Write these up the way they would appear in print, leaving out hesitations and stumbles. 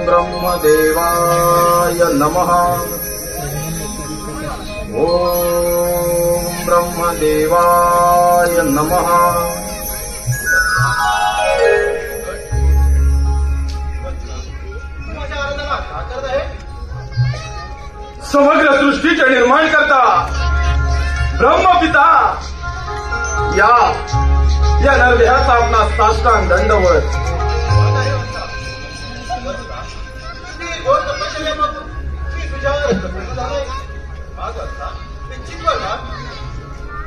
ब्रह्मदेवाय नमः। ओम ब्रह्मदेवाय नमः। समग्र सृष्टीचे निर्माण करता ब्रह्मपिता या नरदेहाचा आपला साष्टांग दंडवत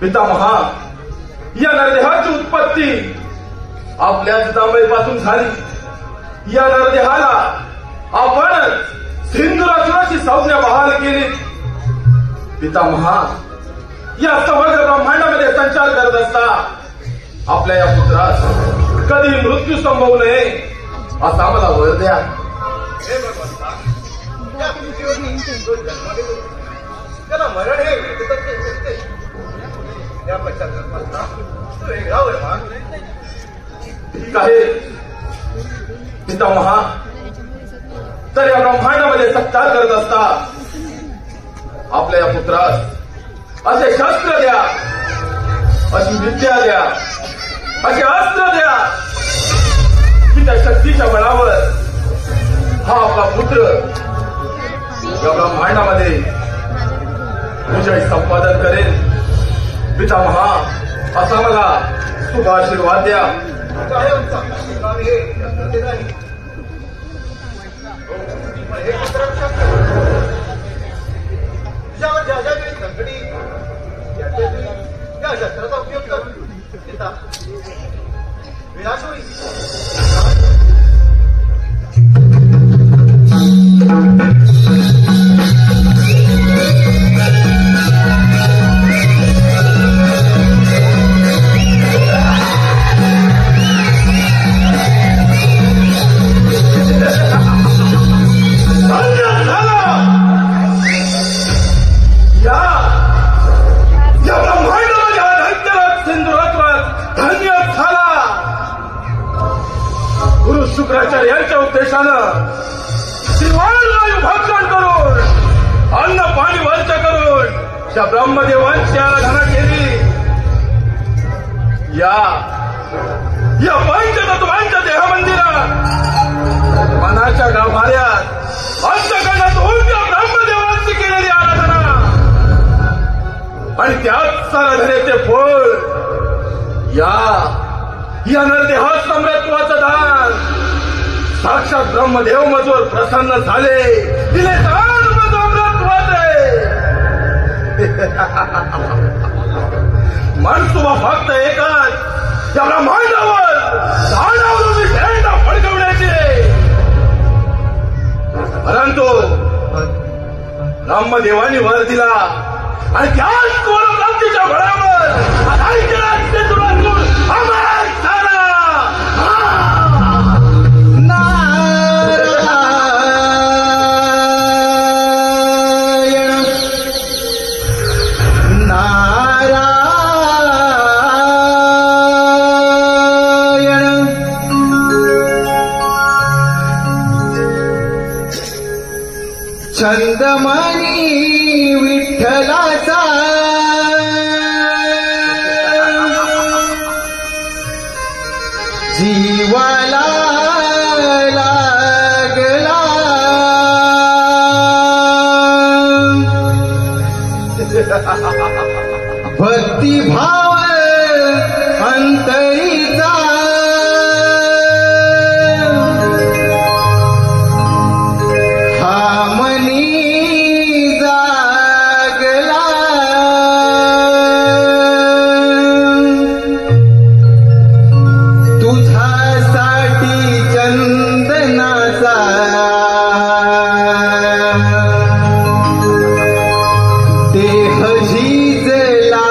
पितामहा, या नरदेहाची उत्पत्ती आपल्याच जांभळीपासून झाली। या नरदेहाला आपण सिंधुरासुराची संज्ञा बहाल केली। पितामहा, या समग्र ब्रह्मांडामध्ये संचार करत असता आपल्या या पुत्रास कधी मृत्यू संभवू नये असा मला वर द्या। त्याला मरण हे या पश्चात वेगळा वर्मा ठीक आहे पितामहा, तर या ब्रह्मांडामध्ये संचार करत असता आपल्या या पुत्रास असे शस्त्र द्या, अशी विद्या द्या, असे अस्त्र द्या की त्या शक्तीच्या बळावर हा आपला पुत्र या ब्रह्मांडामध्ये विजय संपादन करेल। पितामहा, असा मला शुभ आशीर्वाद द्या। तुझ्यावर ज्या ज्या वेळी संकटी त्या शस्त्राचा उपयोग कर पिता, विनाश होईल। शुक्राचार्यांच्या उद्देशानं त्रिवायू भक्षण करून अन्न पाणी वर्ष करून त्या ब्रह्मदेवांची आराधना केली। या पंचतत्वांच्या देहमंदिरात मनाच्या गाभाऱ्यात अंतकरणात होऊन त्या ब्रह्मदेवांची केलेली आराधना आणि त्याच आराधनेचे फळ या नरदेहात सम्राटत्वाचं दान साक्षात ब्रह्मदेव मजवर प्रसन्न झाले, दिले दान सम्राटत्वाचे। मनसुबा फक्त एकच, या ब्रह्मांडावर दानावरून झेंडा फडकवण्याचे। परंतु ब्रह्मदेवानी वर दिला आणि त्याच प्राप्तीच्या बळावर छंदमणी विठ्ठलाचा जीवाला लागला भक्तिभाव अंतरीचा देह झिजला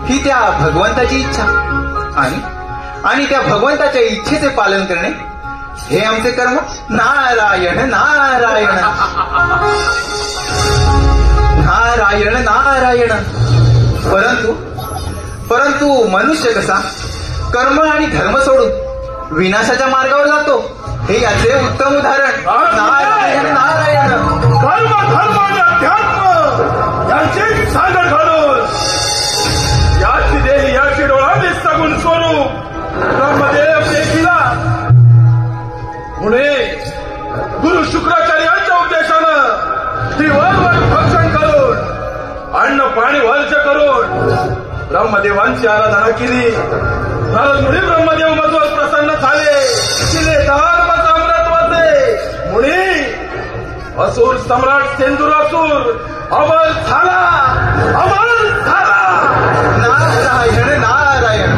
ही त्या भगवंताची इच्छा आणि त्या भगवंताच्या इच्छेचे पालन करणे हे आमचे कर्म. नारायण नारायण नारायण नारायण. परंतु मनुष्य कसा कर्म आणि धर्म सोडून विनाशाच्या मार्गावर जातो हे याचे उत्तम उदाहरण. नारायण नारायण. कर्म धर्म आणि अध्यात्म यांची सांगड घालून याची देही याची डोळा सगुण स्वरूप ब्रह्मदेव देखीला पुणे गुरु शुक्राचार्यांच्या उपदेशानं त्रिवार भक्षण करून अन्न पाणी वर्ज करून ब्रह्मदेवांची आराधना केली. मुनी ब्रह्मदेव मधून प्रसन्न झाले. तिने धर्म साम्राज्याचे मुनी असुर सम्राट सेंदुरासूर अमर झाला. नारायण नारायण.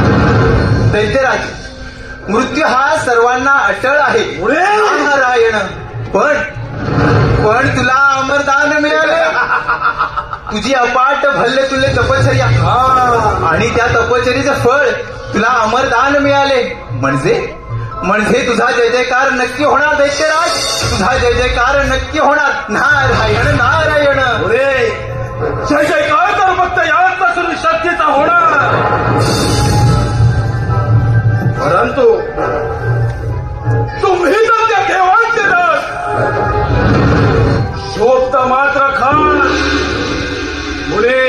दैत्यराज, मृत्यू हा सर्वांना अटळ आहे. नारायण. पण तुला अमरदान मिळाले. तुझी अपाट भल्ले तुले तपश्चर्या आणि त्या तपश्चर्याचं फळ तुला अमरदान मिळाले. म्हणजे तुझा जय जयकार नक्की होणार दैत्यराज. तुझा जय जयकार नक्की होणार. नारायण नारायण. जय जयकार तर फक्त यापासून शक्तीचा होणार. परंतु तुम्ही तर त्या देवांचे शोभत मात्र खान. मुळे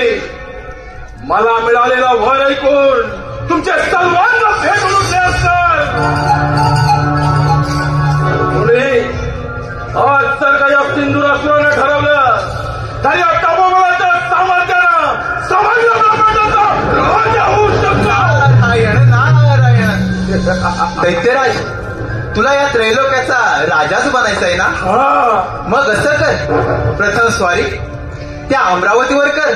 मला मिळालेला वर ऐकून तुमच्या सर्वांना भेटून द्यायचं. मुळे आज जर का या सिंधुरासुरानं ठरवलं तर या तपोबलाच्या सामर्थ्यानं समाजाचा राजा होऊ शकतो. नारायण नारायण. दैत्यराज, तुला या त्रैलोक्याचा राजाच बनायचा आहे ना. मग असं कर, प्रथम स्वारी त्या अमरावतीवर कर.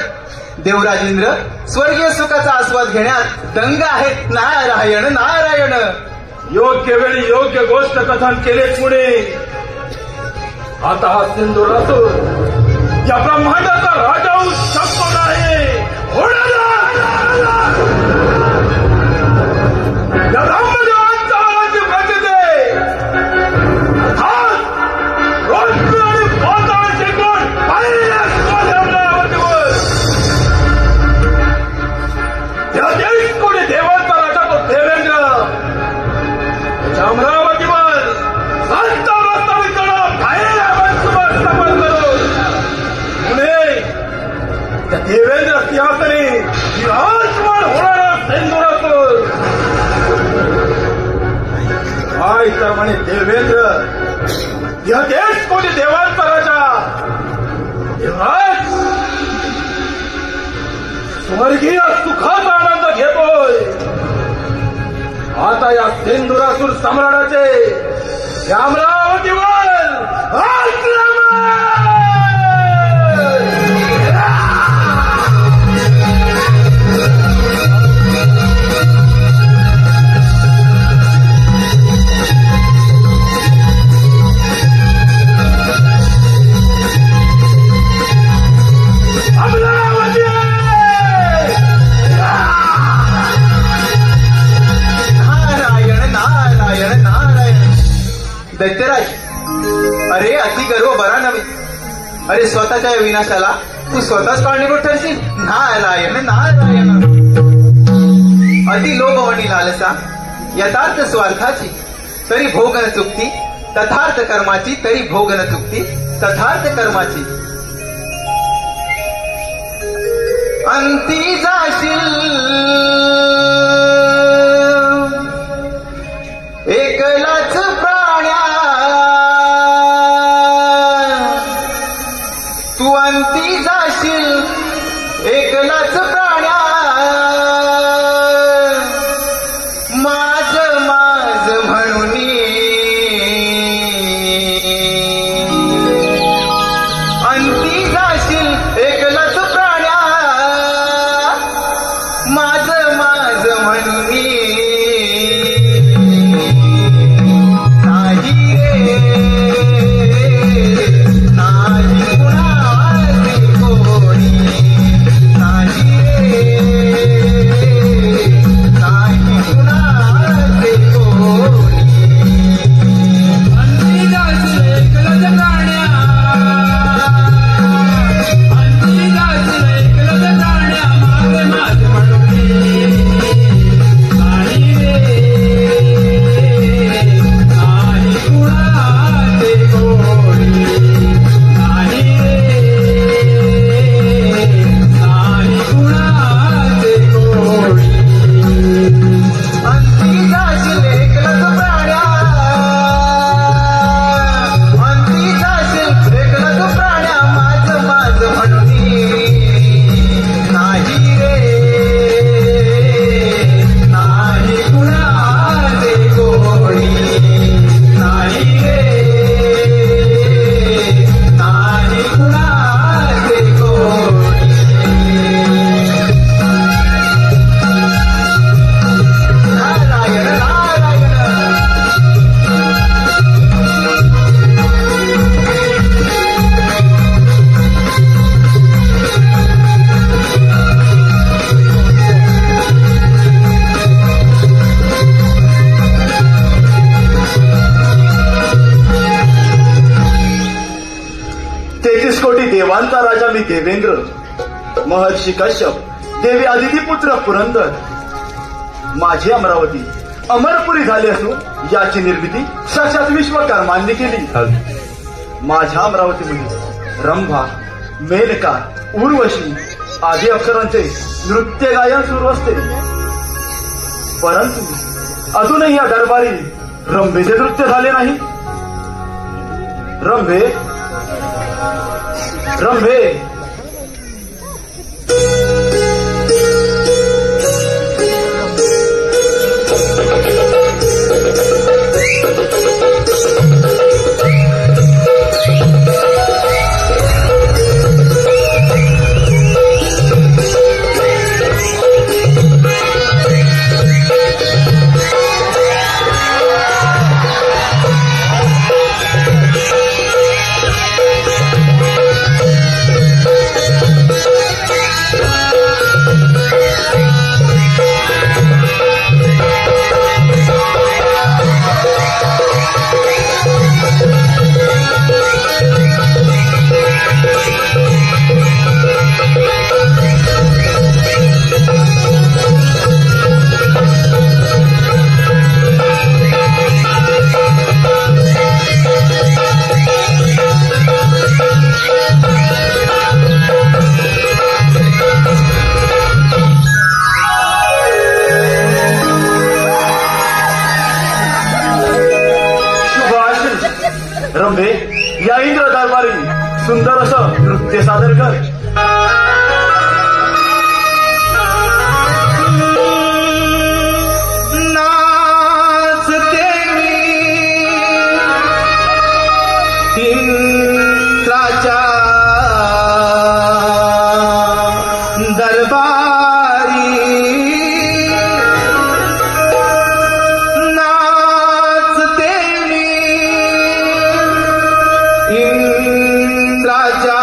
देवराजेंद्र स्वर्गीय सुखाचा आस्वाद घेण्यात दंग आहेत. नारायण नारायण. योग्य वेळी योग्य गोष्ट कथन केलेच पुढे. आता हा सिंधुरासूर या ब्रह्मांडाचा राजा होऊ शकतो नाही. होणार या ब्रह्मदेवांचा राज्य प्रगती रोज आणि पाताळ शिकून अमरावतीवर या देश कोणी देवांचा राजा तो देवेंद्र अमरावतीवर संत वास्तविककडं बाहेर स्थापन करून पुणे त्या देवेंद्र सिंहासनी विराजमान होणारा सिंधुरासूर. काय तर म्हणे देवेंद्र या देश कोणी देवांचा राजा देवराज स्वर्गीय सुखाचा आनंद घेतोय. आता या सिंधुरासूर सम्राटाचे या अमरावतीवर आक्रमण. दैत्यराज, अरे अति गर्व बरा नव्हे. अरे स्वतःच्या विनाशाला तू स्वतःच कारणीभूत ठरशील. नारायण नारायण. अति लोभ आणि लालसा यथार्थ स्वार्थाची तरी भोग न चुकती. तथार्थ कर्माची तरी भोग न चुकती. तथार्थ कर्माची अंती जाशील एकलाच प्राण्या. तू अंती जाशील एकलाच प्राण्या. माझ म्हणून अंती जाशील एकलाच प्राण्या. स्वामी देवेंद्र, महर्षी कश्यप, देवी अदितीपुत्र पुरंदर, माझी अमरावती अमरपुरी झाली असून याची निर्मिती साक्षात विश्वकर्मांनी केली. माझ्या अमरावतीमध्ये रंभा, मेनका, उर्वशी आदी अक्षरांचे नृत्य गायन सुरू असते. परंतु अजूनही या दरबारी रंभेचे नृत्य झाले नाही. रंभे रंभे रंभे, या इंद्र दरबारी सुंदर असं नृत्य सादर कर. नाचते मी इंद्राच्या दरबारी, नाचते मी इंद्राच्या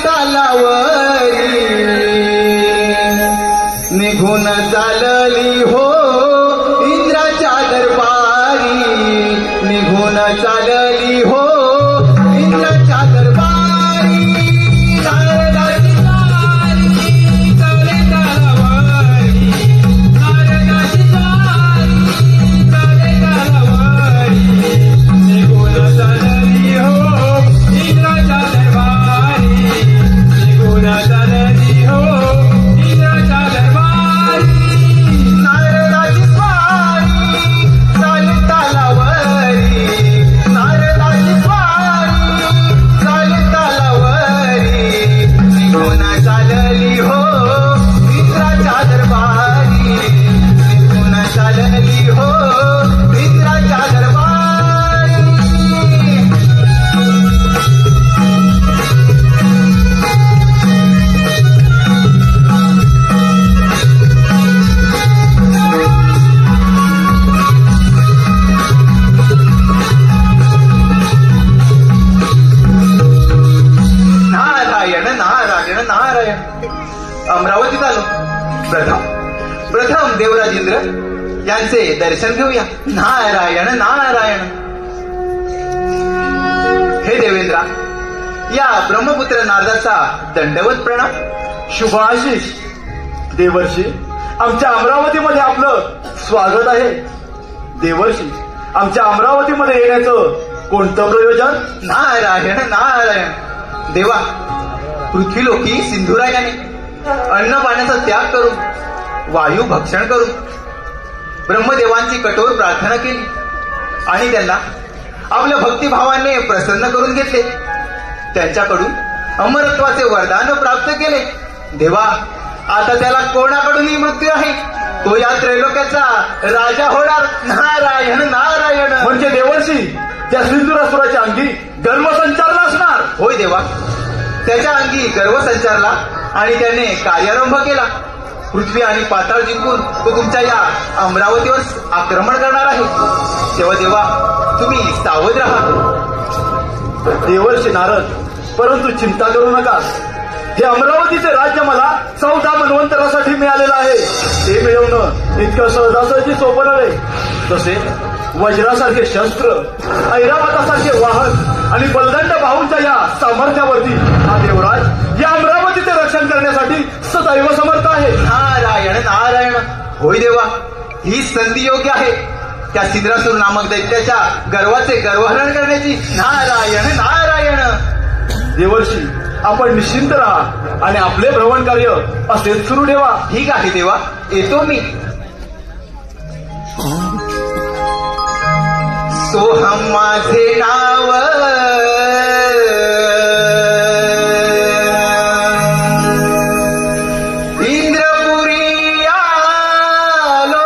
तालावरी निघून चालली हो इंद्राच्या दरबारी निघून चालली हो इंद्राच्या दरबारी नारदाची वारी चाले तालावरी नारदाची वारी चाले तालावरी निघून चालली हो इंद्राच्या दरबारी निघून चालली हो इंद्राच्या दरबारी नारदाची स्वारी चाले तालावरी नारदाची स्वारी चाले तालावरी निघून चालली हो इंद्राच्या दरबारी निघून चालली हो इंद्राच्या दरबारी नारायण नारायण नारायण अमरावतीत आलो प्रथम देवराजेंद्र यांचे दर्शन घेऊया नारायण नारायण हे देवेंद्रा या ब्रह्मपुत्र नारदाचा दंडवत प्रणाम शुभ आशिष देवर्षी आमच्या अमरावतीमध्ये आपलं स्वागत आहे देवर्षी आमच्या अमरावतीमध्ये येण्याचं कोणतं प्रयोजन नारायण नारायण देवा पृथ्वीलोकी सिंधुरायाने अन्न पाण्याचा त्याग करून वायू भक्षण करून ब्रह्मदेवांची कठोर प्रार्थना केली आणि त्यांना आपल्या भक्तिभावाने प्रसन्न करून घेतले त्यांच्याकडून अमरत्वाचे वरदान प्राप्त केले देवा आता त्याला कोणाकडूनही मृत्यू आहे तो या त्रैलोक्याचा राजा होणार नारायण नारायण म्हणजे देवर्षी त्या सिंधुरासुराच्या अंगी गर्भसंचारला असणार होय देवा त्याच्या अंगी गर्व संचारला आणि त्याने कार्यारंभ केला पृथ्वी आणि पाताळ जिंकून तो तुमच्या या अमरावतीवर आक्रमण करणार आहे तेव्हा देवा तुम्ही सावध राहा देवर्षी नारद परंतु चिंता करू नका हे अमरावतीचे राज्य मला 14 मन्वंतरासाठी मिळालेलं आहे ते मिळवणं इतकं सहजासहजी सोपं नव्हे तसे वज्रासारखे शस्त्र ऐरावतासारखे वाहन आणि बलदंड भाऊंच्या या सामर्थ्यावरती हा देवराज या अमरावतीचे रक्षण करण्यासाठी सदैव समर्थ आहे नारायण नारायण होय देवा ही संधी योग्य आहे त्या सिंद्रासूर नामक दैत्याच्या गर्वाचे गर्वहरण करण्याची नारायण नारायण देवर्षी आपण निश्चिंत राहा आणि आपले भ्रमण कार्य असेच सुरू ठेवा ठीक आहे देवा येतो मी सोहम माझे नाव इंद्रपुरी आलो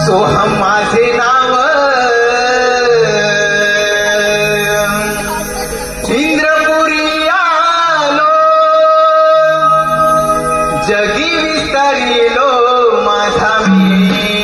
सोहम माझे नाव इंद्रपुरी आलो जगी विस्तारिलो माझा मी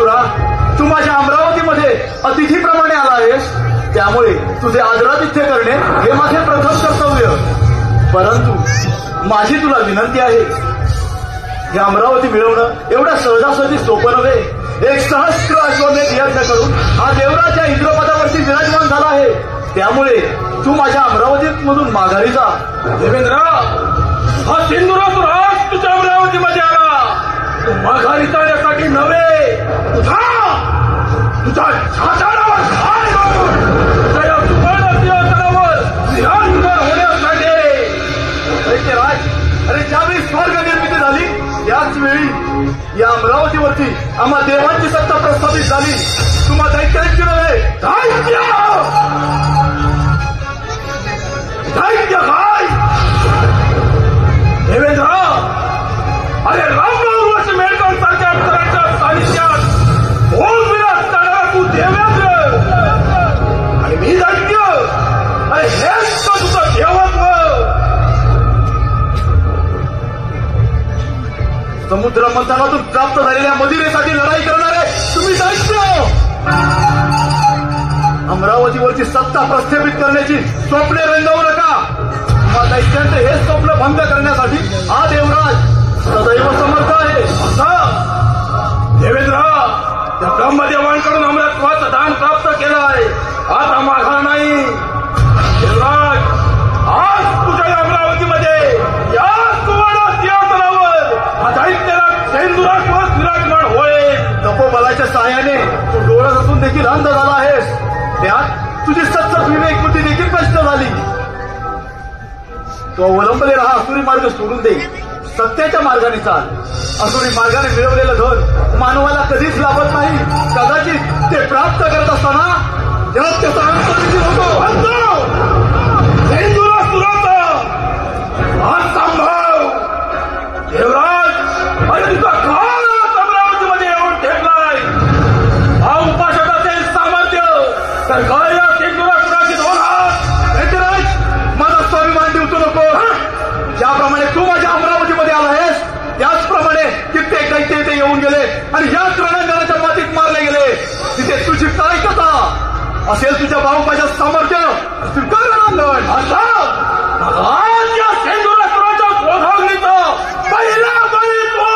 सेंदुरा, तू माझ्या अमरावतीमध्ये अतिथीप्रमाणे आला आहेस, त्यामुळे तुझे आदरातिथ्य करणे हे माझे प्रथम कर्तव्य. परंतु माझी तुला विनंती आहे, हे अमरावती मिळवणं एवढ्या सहजासहजी सोपं नव्हे. एक सहस्त्र अश्वमेध यज्ञ करून हा देवराज या इंद्रपदावरती विराजमान झाला आहे, त्यामुळे तू माझ्या अमरावतीमधून माघारी जा. देवेंद्र, हा सिंधुराज राज तुझ्या अमरावतीमध्ये आला, तू माघारी जाण्यासाठी नव्हे, तुझ्या छाताडावर घाण घालून तुझ्या या सुवर्ण सिंहासनावर विराजमान होण्यासाठी. अरे ज्यावेळी स्वर्ग निर्मिती झाली त्याच वेळी या अमरावतीवरती आम्हा देवांची सत्ता प्रस्थापित झाली. तुम्हाला दैत्यांची नव्हे. दैत्य काय देवेंद्र? अरे रामराव वर्ष मेळकर सारख्या अक्षरांच्या सानिध्यात बोलविला असताना तू देवेंद्र आणि मी दैत्य. अरे हेच तर तुझं देवत्व. समुद्र मंथनातून प्राप्त झालेल्या मदिरेसाठी लढाई करणारे तुम्ही दैत्य. अमरावतीवरची सत्ता प्रस्थापित करण्याची स्वप्ने रंगवू नका. दैत्यांचे हे स्वप्न भंग करण्यासाठी हा देवराज सदैव समर्थ आहे. देवेंद्र, त्या ब्रह्मदेवांकडून अमरत्वाचं दान प्राप्त केलं आहे, आता माघार नाही. देवराज, आज तुझ्या अमरावतीमध्ये या सुवर्ण सिंहासनावर हा दैत्यराज सेंदुराज विराजमान होईल. तपोबलाच्या सहाय्याने तू डोळत असून देखील अंध झाला आहेस, त्यात तुझी सतत विवेक बुद्धी देखील नष्ट झाली. तो अवलंबले राहा असुरी मार्ग सोडून दे, सत्याच्या मार्गाने चाल. असुरी मार्गाने मिळवलेलं धन मानवाला कधीच लाभत नाही. कदाचित ते प्राप्त करत असताना त्यात त्याचा अंत देखील होतो. सेंदुराज सुराचा हात सांभाळ. देवराज, अरे तुझा काळच अमरावतीमध्ये येऊन ठेपलाय. हा उपाशात असेल सामर्थ्य तर काय या सेंदुराज सुराची दोन हात. दैत्यराज, माझा स्वाभिमान देऊ नको. ज्याप्रमाणे तू माझ्या अमरावतीमध्ये आला आहेस त्याचप्रमाणे कित्येक दैत्य इथे येऊन गेले आणि याच रणांगणाच्या मातीत मारले गेले. तिथे तुझी काय कथा असेल? तुझ्या भाऊपाच्या सामर्थ्य स्वीकार रणांगण. आज या सेंदुराज सुराच्या क्रोधाग्नीचा पहिला बळी तो.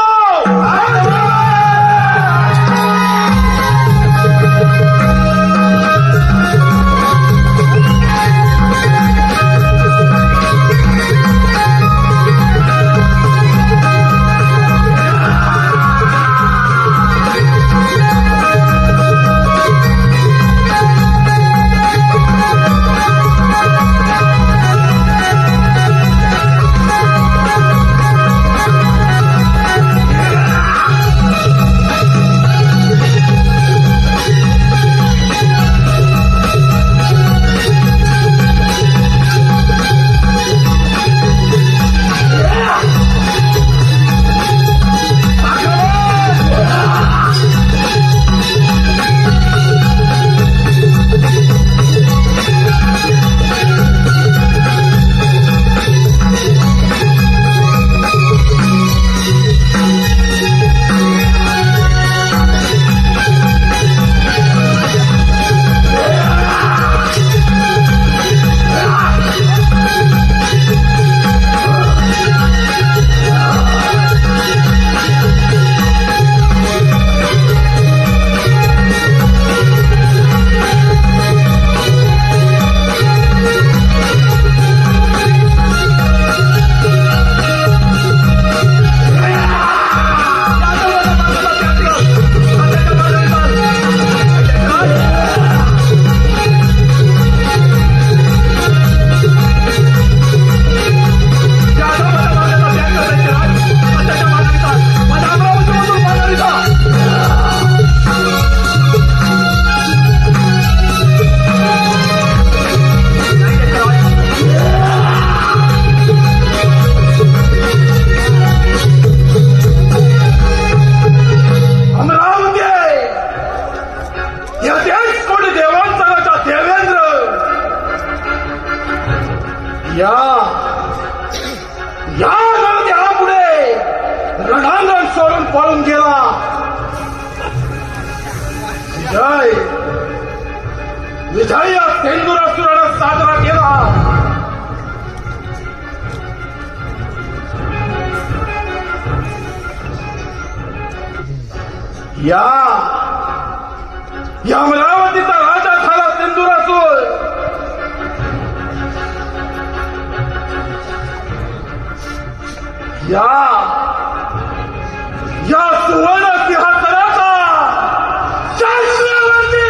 विजय या सेंदुरासुरानं साजरा केला. या अमरावतीचा राजा झाला सेंदुरासूर. या सुवर्ण सिंहासनाचा चक्रवर्ती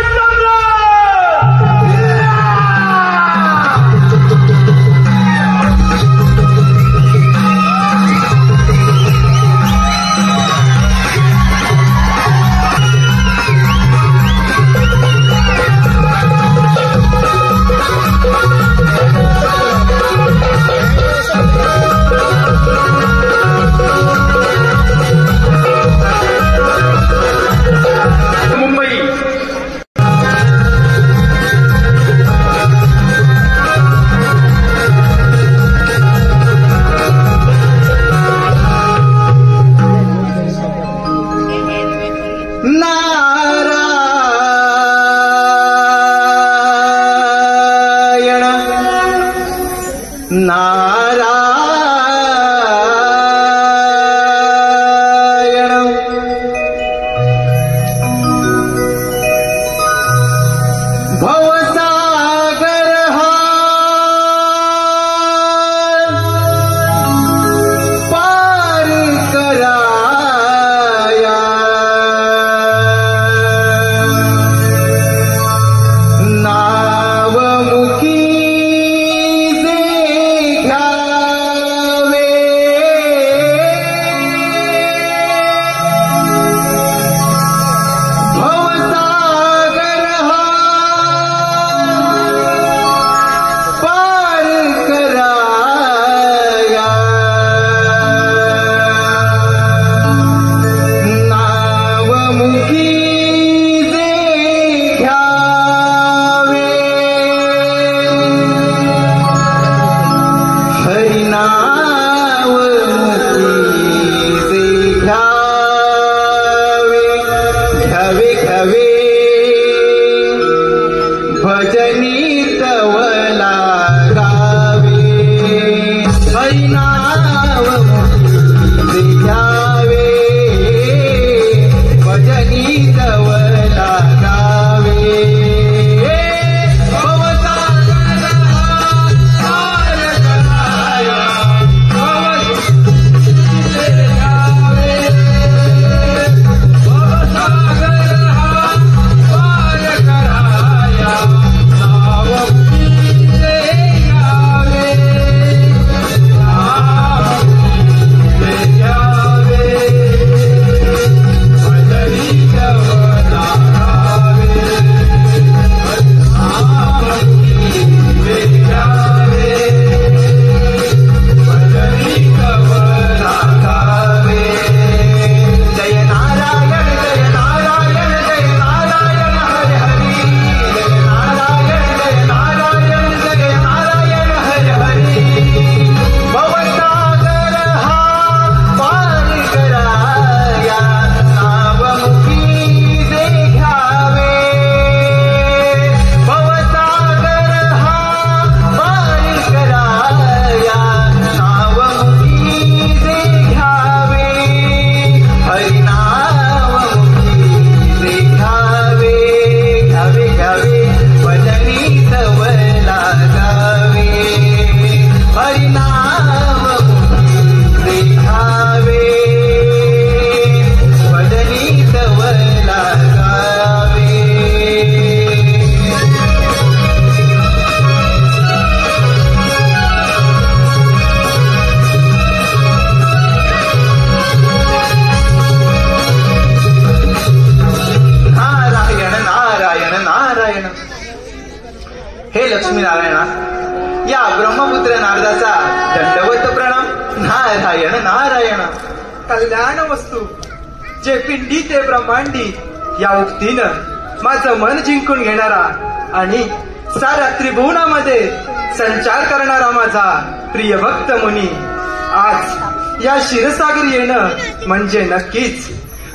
हे लक्ष्मीनारायणा, या ब्रह्मपुत्र नारदाचा दंडवत प्रणाम. नारायण नारायण. कल्याण वस्तू जे पिंडी ते ब्रह्मांडी या उक्तीनं माझं मन जिंकून घेणारा आणि साऱ्या त्रिभुवनामध्ये संचार करणारा माझा प्रिय भक्त मुनी आज या क्षीरसागरी येणं म्हणजे नक्कीच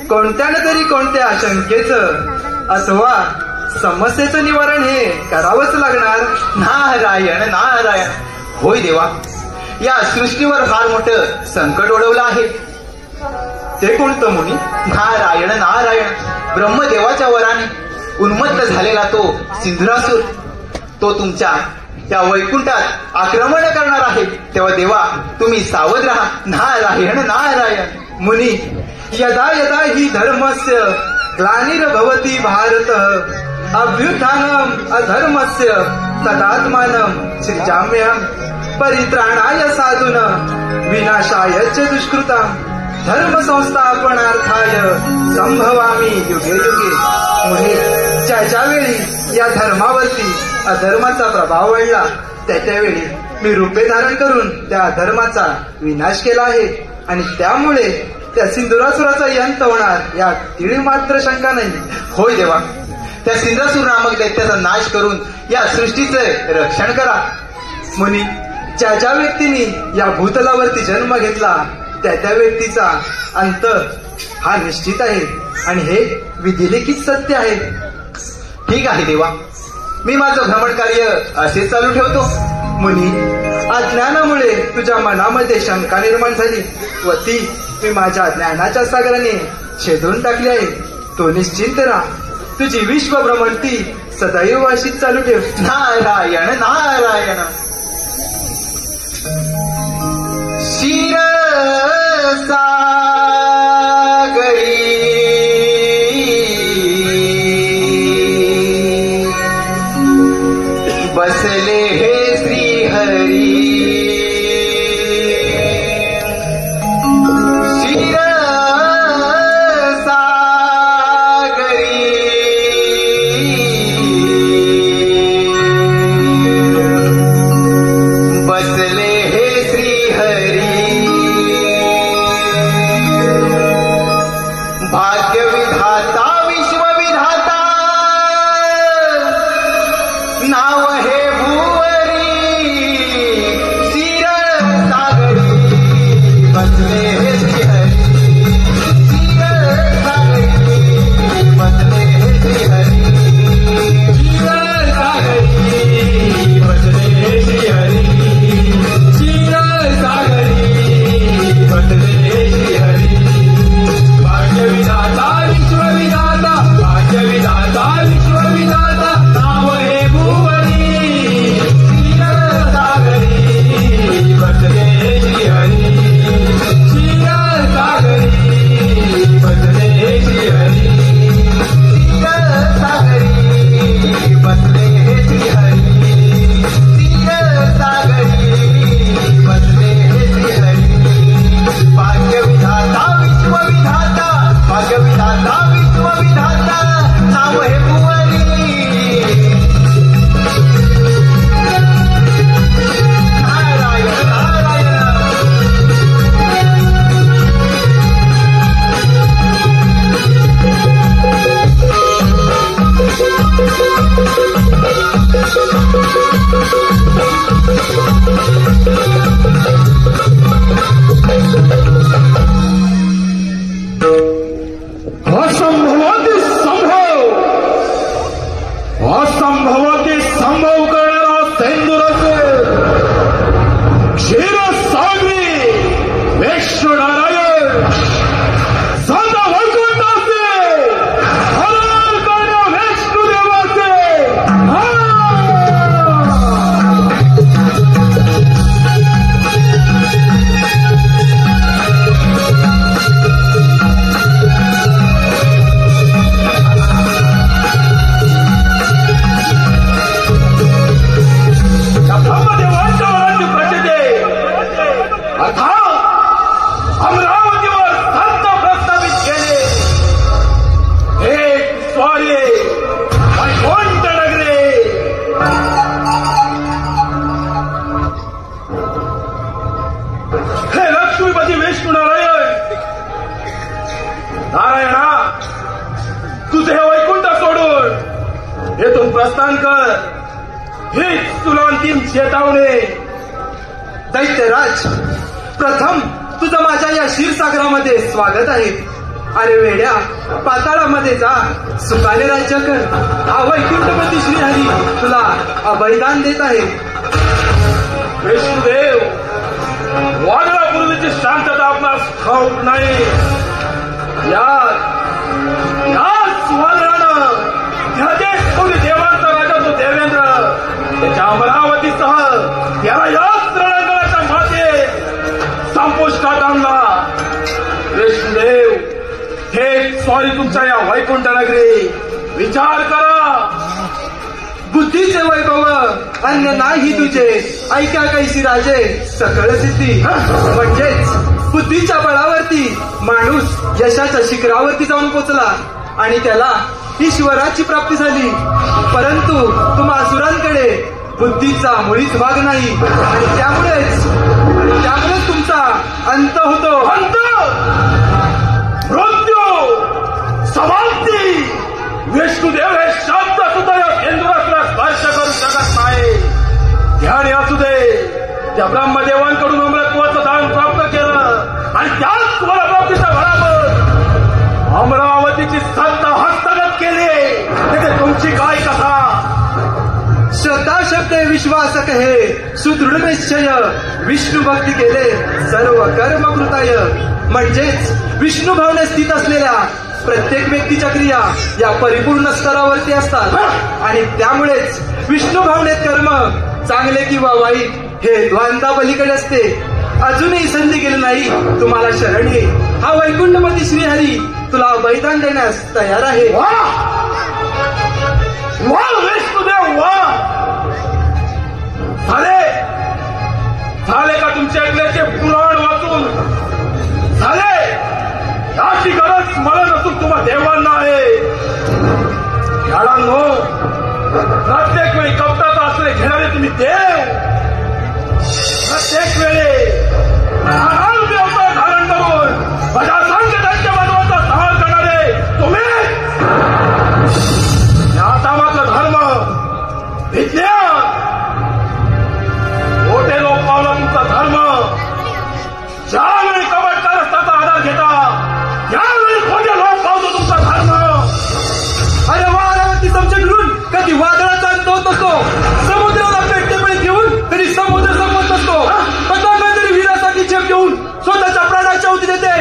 कोणत्या न तरी कोणत्या शंकेचं अथवा समस्येचं निवारण हे करावंच लागणार. नारायण नारायण. होय देवा, या सृष्टीवर फार मोठं संकट ओढवलं आहे. ते कोणतं मुनी? नारायण नारायण. ब्रह्मदेवाच्या वराने उन्मत्त झालेला तो सिंधुरासूर, तो तुमच्या त्या वैकुंठात आक्रमण करणार आहे. तेव्हा देवा, तुम्ही सावध राहा. नारायण नारायण. मुनी, यदा यदा हि धर्मस्य ग्लानिर्भवति भारत अभ्युत्थानम् अधर्मस्य तदात्मानं सृजाम्यहम् परित्राणाय साधून विनाशाय च दुष्कृताम् धर्म संस्थापनार्थाय संभवामी युगे युगे. मुनी, ज्या वेळी या धर्मावरती अधर्माचा प्रभाव वाढला त्यावेळी मी रूपे धारण करून त्या अधर्माचा विनाश केला आहे आणि त्यामुळे त्या सिंधुरासुराचा अंत होणार यात तीळ मात्र शंका नाही. होय देवा, त्या सिंधुरासूर नामक दैत्याचा नाश करून या सृष्टीचं रक्षण करा. मुनी, ज्या व्यक्तीने या भूतलावरती जन्म घेतला त्या व्यक्तीचा अंत हा निश्चित आहे आणि हे विधिलिखित सत्य आहे. ठीक आहे देवा, मी माझं भ्रमण कार्य असेच चालू ठेवतो. मुनी, अज्ञानामुळे तुझ्या मनामध्ये शंका निर्माण झाली व ती मी माझ्या ज्ञानाच्या सागराने छेदून टाकली आहे. तो निश्चिंत राहा. तुझी विश्व भ्रमंती सदैव अशीच चालू ठेव. नारायण नारायण. शिर सागरी बसले हे श्रीहरी. शिर सागरी बसले हे श्रीहरी. भाग्यविधाता विश्वविधाता नाव हे भुवरी. शिर सागरी बसले हे श्रीहरी. शिर सागरी बसले हे श्रीहरी. शिर सागरी बसले हे श्रीहरी. शिर सागरी बसले हे श्रीहरी. भाग्यविधाता विश्वविधाता भाग्यविधाता विश्वविधाता नाव हे भुवरी. शिर सागरी बसले हे श्रीहरी. शिर सागरी बसले हे श्रीहरी. शिर सागरी बसले हे श्रीहरी. शिर सागरी बसले हे श्रीहरी. भाग्यविधाता विश्वविधाता भाग्यविधाता विश्वविधाता नाव हे भुवरी. नारायण नारायण. असंभवाती संभव असंभवाती संभव करणारा सेंदुरासूर क्षीरसागरी विष्णुनारायण सदा वैकुंठाचे हरण करणाऱ्या विष्णुदेवाचे. ब्रह्मदेवाच्या वराची प्रचिती अर्थात अमरावतीवर संत प्रस्तावित केले. एक स्वारी वैकुंठ नगरी. हे लक्ष्मीपती विष्णुनारायण, नारायणा, तुझे हे वैकुंठ सोडून येथून प्रस्थान कर. हीच तुला अंतिम चेतावणी. दैत्यराज, प्रथम तुझं माझ्या या क्षीरसागरामध्ये स्वागत आहे. अरे वेड्या, पाताळामध्ये जा, सुखाने राज्य कर. हा वैकुंठपती श्रीहरी तुला अभयदान देत आहे. विष्णुदेव, वादळापूर्वीची शांतता आपणास ठाऊक नाही. याच वादळानं देवांचा राजा तो देवेंद्र त्याच्या अमरावतीसह त्याला याच रणांगणाच्या मातेत संपुष्टात आणला. विष्णुदेव, थेट स्वारी तुमच्या या वैकुंठ नगरी. विचार करा. बुद्धीचे वैभव अन्य नाही तुझे, ऐका कैसी राजे सकळ सिद्धी. म्हणजेच बुद्धीच्या बळावरती माणूस यशाच्या शिखरावरती जाऊन पोचला आणि त्याला ईश्वराची प्राप्ती झाली. परंतु तुम्हा असुरांकडे बुद्धीचा मुळीच भाग नाही आणि त्यामुळेच तुमचा अंत होतो. अंत, मृत्यू, समाप्ती. विष्णुदेव हे शब्द सुद्धा या केंद्राला स्पर्श करू शकत नाही. ध्यान असू दे, त्या ब्रह्मदेवांकडून अमरत्वाचं दान प्राप्त केलं आणि त्याच स्वरप्राप्तीच्या बरोबर अमरावतीची सत्ता हस्तगत केली. तिथे तुमची काय कथा? श्रद्धा शब्दे विश्वास कहे, सुदृढ निश्चय, विष्णू भक्ती केले सर्व कर्म कृताय. म्हणजेच विष्णू भावने स्थित असलेल्या प्रत्येक व्यक्तीच्या क्रिया या परिपूर्ण स्तरावरती असतात आणि त्यामुळेच विष्णू भावनेत कर्म चांगले किंवा वाईट हे द्वंद्वा पलीकडे असते. अजूनही संधी गेली नाही, तुम्हाला शरण ये. हा वैकुंठपती श्रीहरी तुला बलिदान देण्यास तयार आहे. वा विष्णुदेव, वा. झाले का तुमच्या ऐकल्याचे पुराण वाचून? झाले. याची गरज मला नसून तुम्हा देवांना आहे. याळांनो, प्रत्येक वेळी कपटाचा आश्रय घेणारे तुम्ही देव, प्रत्येक वेळी अवतार धारण करून प्रजासंघ त्यांच्या मानवाचा संहार करणारे तुम्ही. आता मात्र धर्म, विज्ञान, मोठे लोक पावला तुमचा धर्म. ज्यावेळी कपटकारस्थाचा आधार घेता यावेळी खोटे लोक पावतो तुमचा धर्म. अरे वारावरती समजून घेऊन कधी वादळाचा अंत होत असतो. समुद्राला पेटतेपणे घेऊन तरी समुद्र संपत असतो. पतंग तरी वीरासाठी झेप घेऊन स्वतःच्या प्राणाची आहुती देते.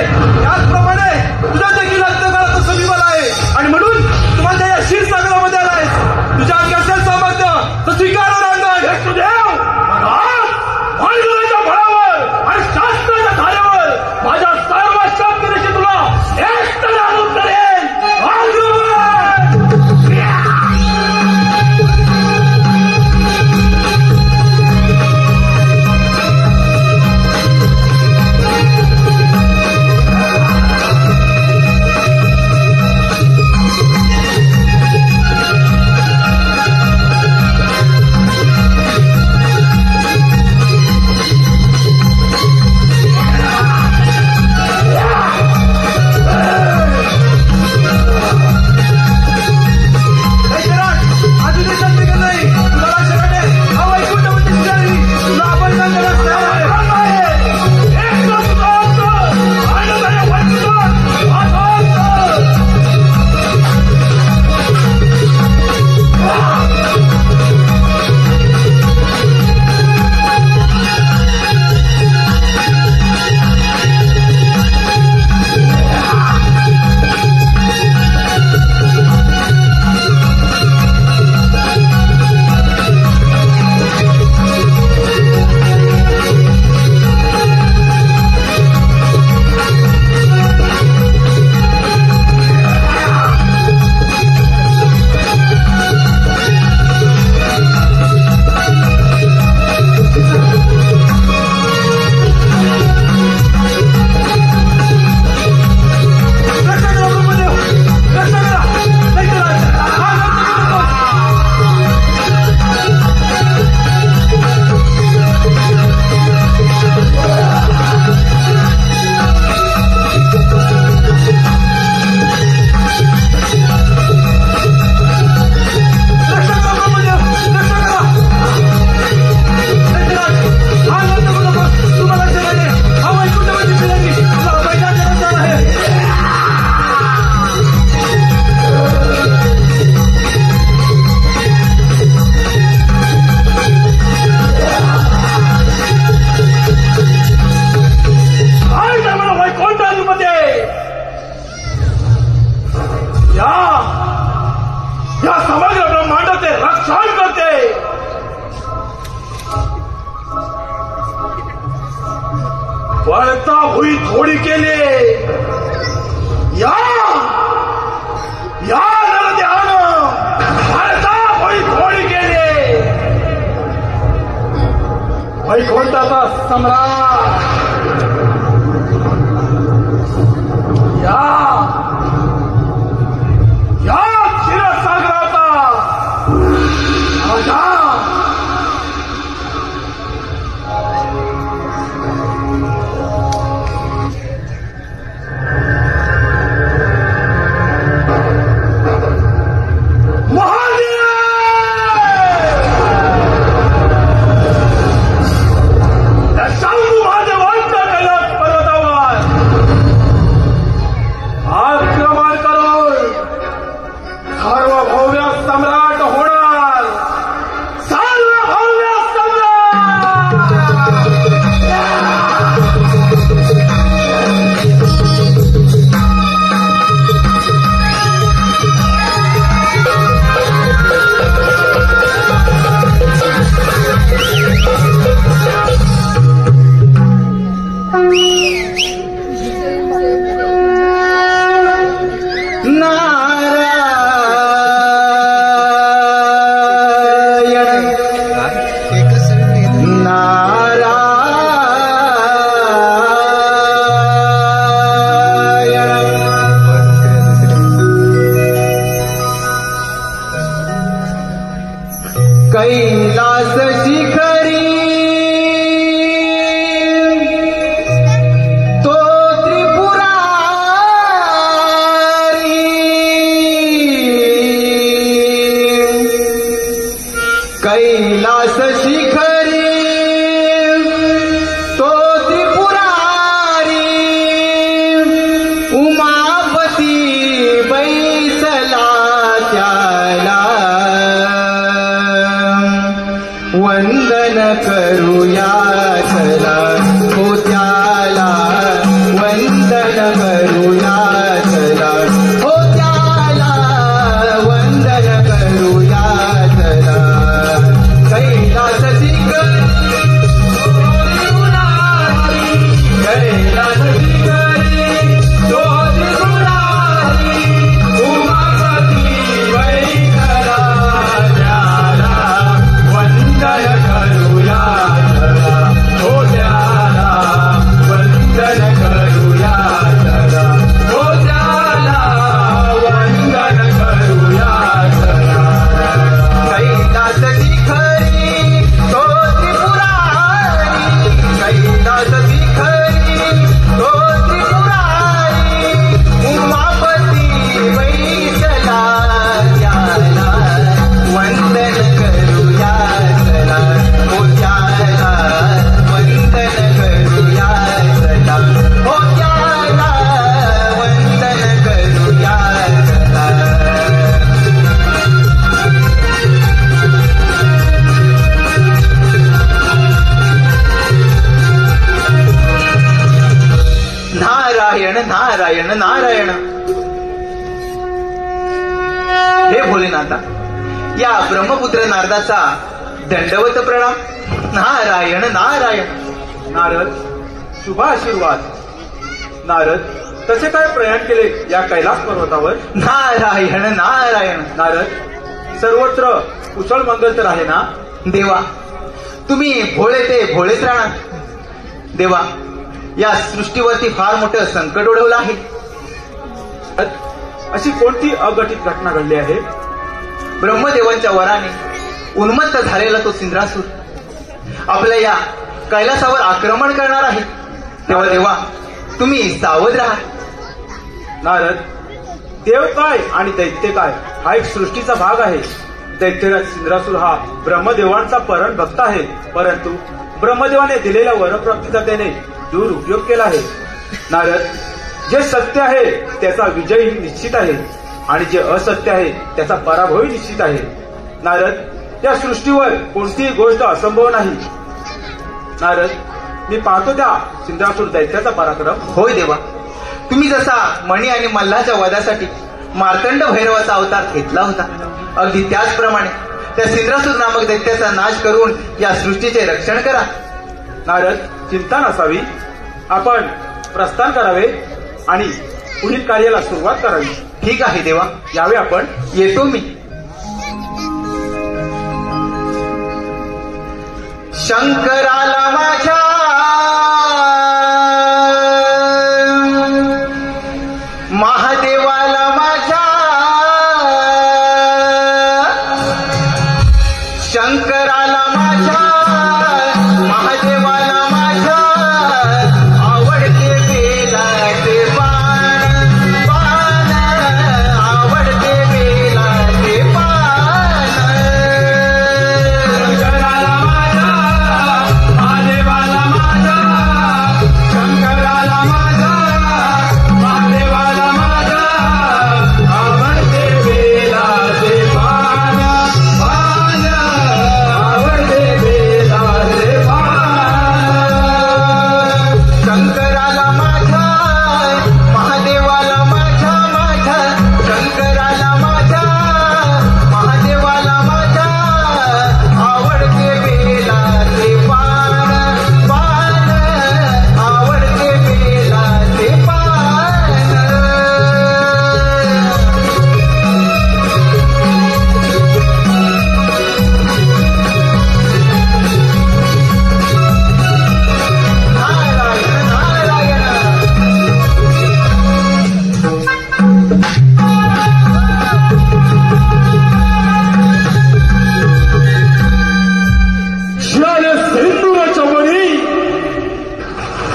भुई थोडी केली. या नरदेवानं भारता भुई थोडी केली. वैकुंठाचा सम्राट या क्षीरसागराचा राजा कैलास शिखरी तो त्रिपुरारी कैलास शिखरी तो त्रिपुरारी उमापती बैसला त्याला वंदन करूया चला हो त्याला वंदन करूया चला हो त्याला वंदन करूया चला कैलास शिखरी कैलास शिखरी तो त्रिपुरारी उमापती बैसला त्याला वंदन करूया चला हो त्याला वंदन करूया चला हो त्याला वंदन करूया चला कैलास शिखरी तो त्रिपुरारी कैलास शिखरी तो त्रिपुरारी उमापती बैसला त्याला वंदन करूया चला हो त्याला वंदन करूया चला हो त्याला वंदन करूया चला. नारायण नारायण नारायण. हे भोलेनाथा, या ब्रह्मपुत्र नारदाचा दंडवत प्रणाम. नारायण नारायण. नारद, शुभ आशीर्वाद. नारद, कसे काय प्रयाण केले या कैलास पर्वतावर? नारायण नारायण. नारद, सर्वत्र कुशल मंगल तर आहे ना? देवा, तुम्ही भोळे ते भोळेच राहणार. देवा, या सृष्टीवरती फार मोठं संकट ओढवलं आहे. अशी कोणती अघटित घटना घडली आहे? ब्रह्मदेवांच्या वराने उन्मत्त झालेला तो सिंद्रासूर आपल्या या कैलासावर आक्रमण करणार आहे. तेव्हा देवा, तुम्ही सावध राहा. नारद, देव काय आणि दैत्य काय हा एक सृष्टीचा भाग आहे. दैत्यराज सिंद्रासूर हा ब्रह्मदेवांचा परम भक्त आहे, परंतु ब्रह्मदेवाने दिलेल्या वरप्राप्तीचा त्याने दुरुपयोग केला आहे. नारद, जे सत्य आहे त्याचा विजय निश्चित आहे आणि जे असत्य आहे त्याचा पराभवही निश्चित आहे. नारद, या सृष्टीवर कोणतीही गोष्ट असंभव नाही. नारद, मी पाहतो त्या सिंद्रासूर दैत्याचा पराक्रम. होय देवा, तुम्ही जसा मणी आणि मल्हाच्या वधासाठी मार्तंड भैरवाचा अवतार घेतला होता, अगदी त्याचप्रमाणे त्या सिंद्रासूर नामक दैत्याचा नाश करून या सृष्टीचे रक्षण करा. नारद, चिंता नसावी. आपण प्रस्थान करावे आणि पुढील कार्याला सुरुवात करावी. ठीक आहे देवा, यावे आपण. येतो मी. शंकराला माझ्या महादेवाला माझ्या शंकराला माझ्या महादेवाला माझ्या आवडते बेलाचे पान पान आवडते बेलाचे पान शंकराला माझ्या महादेवाला माझ्या शंकराला माझ्या महादेवाला माझ्या आवडते बेलाचे पान पान आवडते बेलाचे पान शंकराला माझ्या महादेवाला माझ्या माझ्या शंकराला माझ्या महादेवाला माझ्या आवडते बेलाचे पान पान आवडते बेलाचे पान नारायण नारायण शिवाने सिंदूराच्या वरी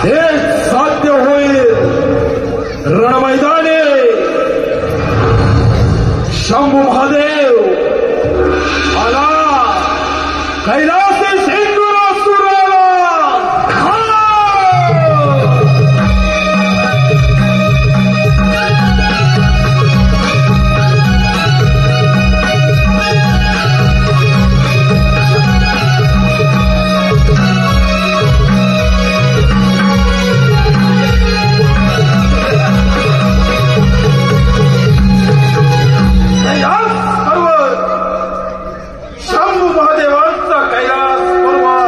हे साध्य होईल. रणमैदाने शंभू महादेव आला कैलासी सिंदूरासुराला. कैलास पर्वत शंभू महादेवांचा कैलास पर्वत.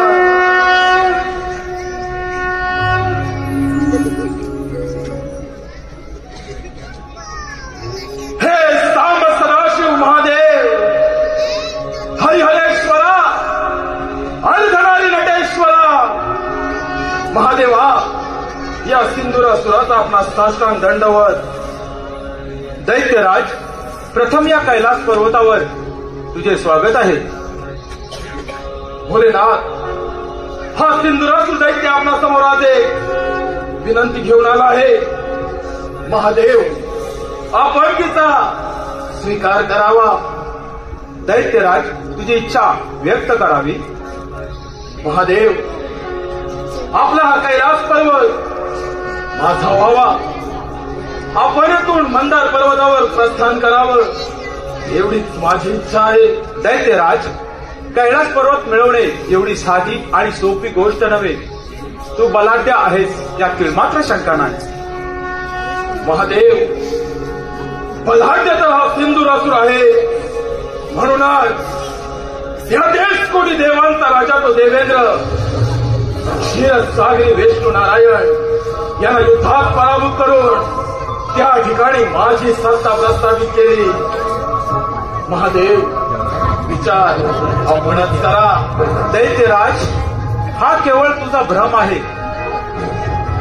हे सांब सदाशिव महादेव हरिहरेश्वरा अर्धनारी नटेश्वरा महादेवा, या सिंदूरासुराचा आपला साष्टांग दंडवत. दैत्यराज, प्रथम या कैलास पर्वतावर तुझे स्वागत आहे. भोलेनाथ, हा सिंदुरासुर दैत्य आपल्या समोर आजे विनंती घेऊन आला आहे. महादेव, आपण तिचा स्वीकार करावा. दैत्यराज, तुझी इच्छा व्यक्त करावी. महादेव, आपला हा कैलास पर्वत माझा व्हावा. आपण येथून मंदार पर्वतावर प्रस्थान करावं एवढीच माझी इच्छा आहे. दैत्यराज, कैलास पर्वत मिळवणे एवढी साधी आणि सोपी गोष्ट नव्हे. तू बलाढ्य आहेस यातील मात्र शंका नाही. महादेव, बलाढ्य तर हा सिंदुरासुर आहे. म्हणूनच या देश कोणी देवांचा राजा तो देवेंद्र क्षीरसागरी विष्णू नारायण यांना युद्धात पराभूत करून त्या ठिकाणी माझी सत्ता प्रस्थापित केली. महादेव, विचार आपणच करा. दैत्यराज, हा केवळ तुझा भ्रम आहे.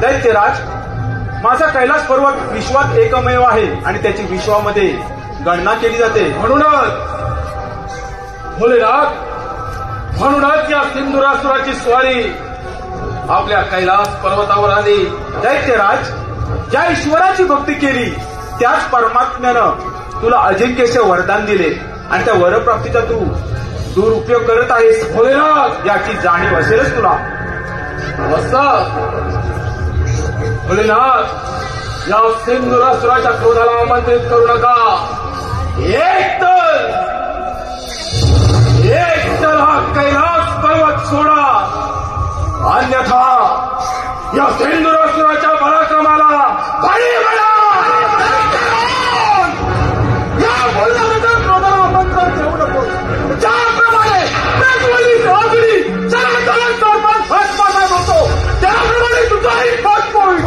दैत्यराज, माझा कैलास पर्वत विश्वात एकमेव आहे आणि त्याची विश्वामध्ये गणना केली जाते. म्हणूनच भोलेनाथ, म्हणूनच या सिंदुरासुराची स्वारी आपल्या कैलास पर्वतावर आली. दैत्यराज, ज्या ईश्वराची भक्ती केली त्याच परमात्म्यानं तुला अजिंक्यचे वरदान दिले आणि त्या वरप्राप्तीचा तू दुरुपयोग करत आहेस. भोलेनाथ, याची जाणीव असेलच तुला. असं भोलेनाथ, या सिंदुरासुराच्या क्रोधाला आमंत्रित करू नका. एक तर हा कैलास पर्वत सोडा, अन्यथा या सिंदुरासुराच्या पराक्रमाला बळी पडा. या बोलणाऱ्याच्या क्रोधाला आमंत्रण ठेवू नको. ज्याप्रमाणे प्रज्वलित अग्नी सर्व जलांतर भस्मसात होतो त्याप्रमाणे तुझाही भस्म होईल.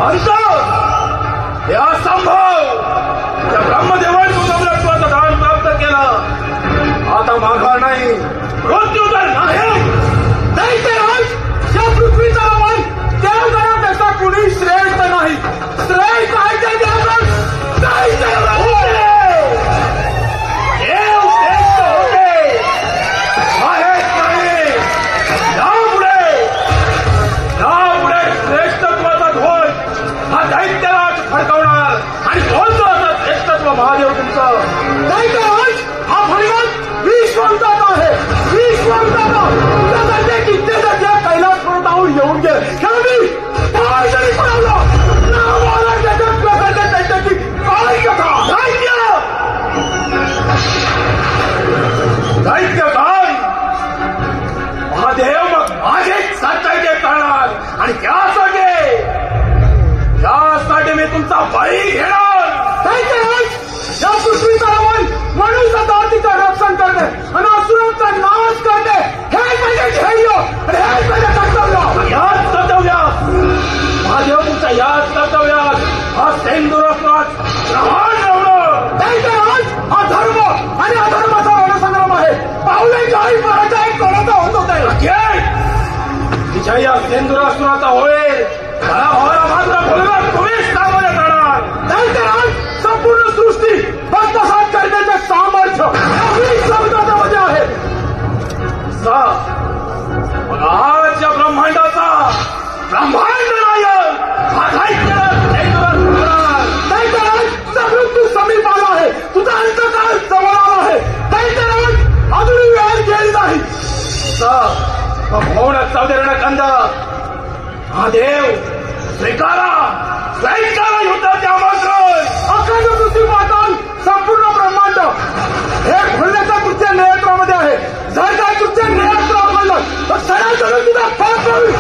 महादेव तुमचं. नाही तर आज हा फणियात विश्वंताचा आहे. विश्वंताचा तुझ्यासारख्या कित्येकाच्या कैलास पर्वतावर येऊन गेले. कमी काय जरी पडवलं नावाला जगत लोकांच्या त्यांच्याची काय कथा. दैत्य काय महादेव मग माझेच साचायचे करणार आणि त्यासाठी मी तुमचा बळी घेणार. या पृथ्वीचा रावण मनुष्य जातीचं रक्षण करणे आणि असुरांचा नाश करणे हे माझे ध्येय आणि हे माझे कर्तव्य. याच कर्तव्यात महादेव तुमच्या याच कर्तव्यात हा सेंदुरासुरात प्रहार लावणं. हा धर्म आणि अधर्माचा रणसंग्राम आहे. पावले काही पराजय कोणाचा होत होते. तिच्या या सेंदुरासुराचा होईल मला भावाला मात्र बोलणार तुम्हीच सामोरे जाणार. नाही संपूर्ण सृष्टी भक्तसात करण्याचे सामर्थ्य शब्दामध्ये आहे. मग आज या ब्रह्मांडाचा ब्रह्मांड नायक हा नाही तर आज मृत्यू समीप आला आहे. तुझा अंतकाळ जवळ आला आहे. नाही तर आज अजूनही वेळ गेली नाही. होणं चौधरीनं कंद महादेव स्वीकारा युद्धाचे आमंत्रण. अखंड पृथ्वी पाताल संपूर्ण ब्रह्मांड हे खोलण्याच्या तुमच्या नियंत्रणामध्ये आहे. जर काय तुमच्या नियंत्रण खोललं तर सणासण तुझा पाप होईल.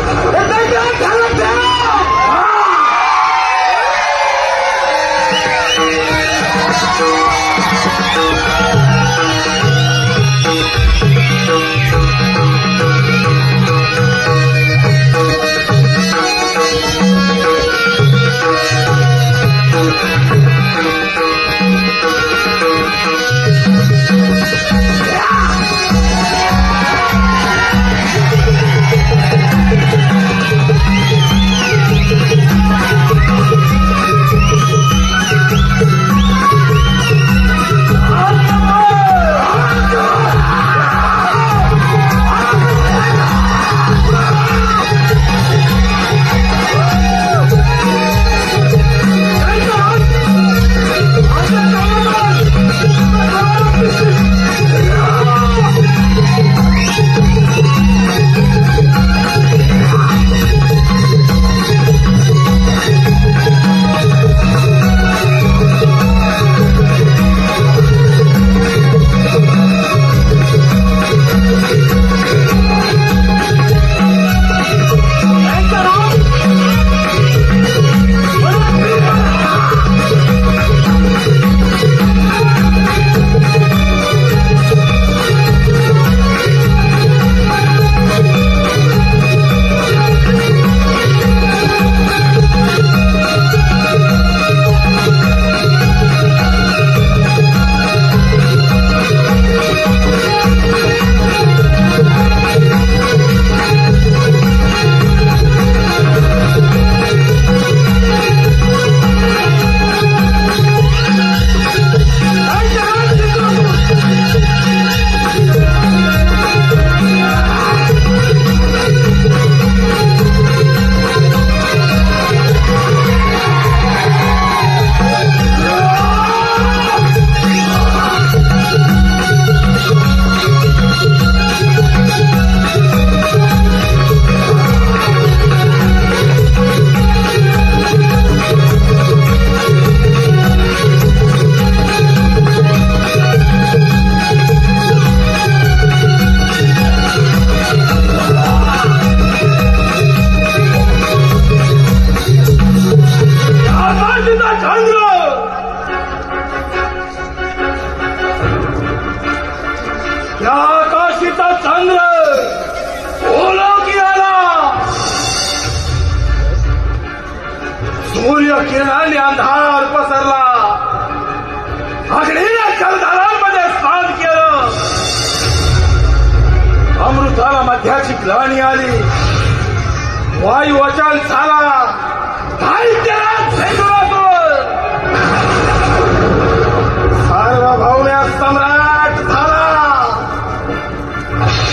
किरणांनी अंधार पसरला. अग्नीने जलधारांमध्ये स्नान केलं. अमृताला मध्याची ग्लानी आली. वायू अचाल झाला. सार्वभौम्य सम्राट झाला.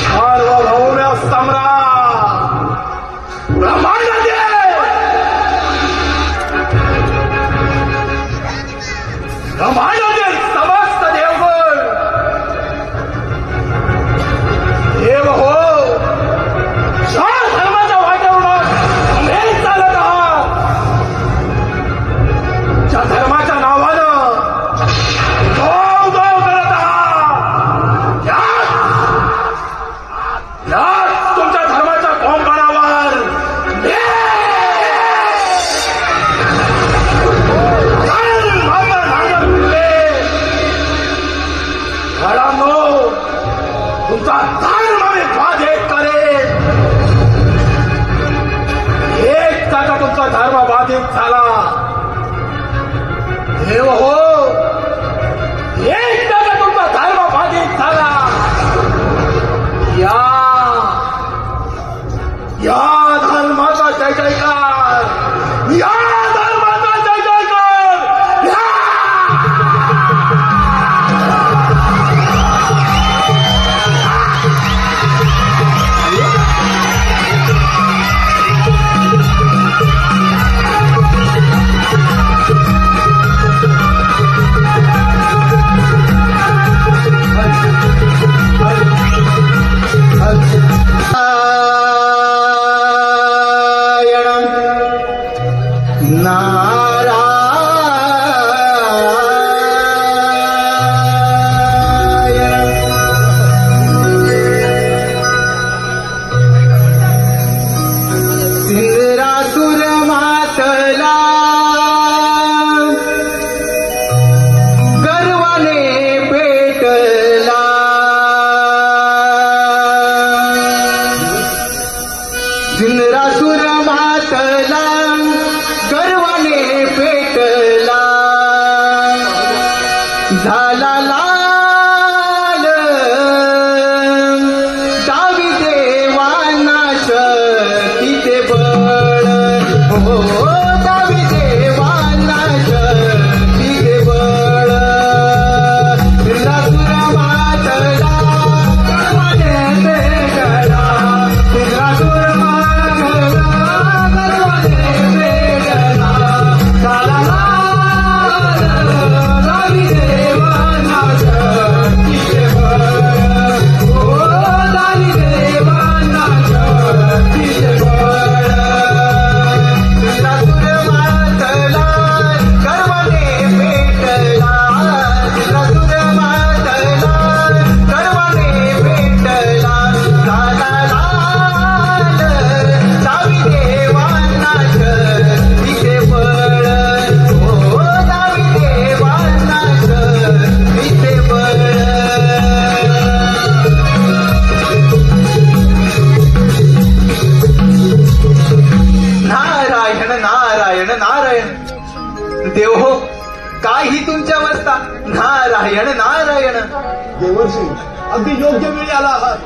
सार्वभौम्य सम्राट ब्रह्मांडाचे ब्रह्मांडाचे गर्वाने पेटला इंद्रासुर मातला गर्वाने पेटला झाला लाल दावी देवाना शक्तीचे बळ हो दावी देवाना शक्तीचे बळ इंद्रासुर मातला गर्वाने पेटला इंद्रासुर मातला गर्वाने पेटला झाला लाल दावी देवाना शक्तीचे बळ हो दावी देवाना शक्तीचे बळ इंद्रासुर मातला गर्वाने पेटला इंद्रासुर मातला गर्वाने पेटला झाला लाल दावी देवाना शक्तीचे बळ हो दावी देवाना शक्तीचे बळ नारायण नारायण नारायण देव हो काय ही तुमच्या अवस्था नारायण नारायण देवर्षी अगदी योग्य वेळी आला आहात.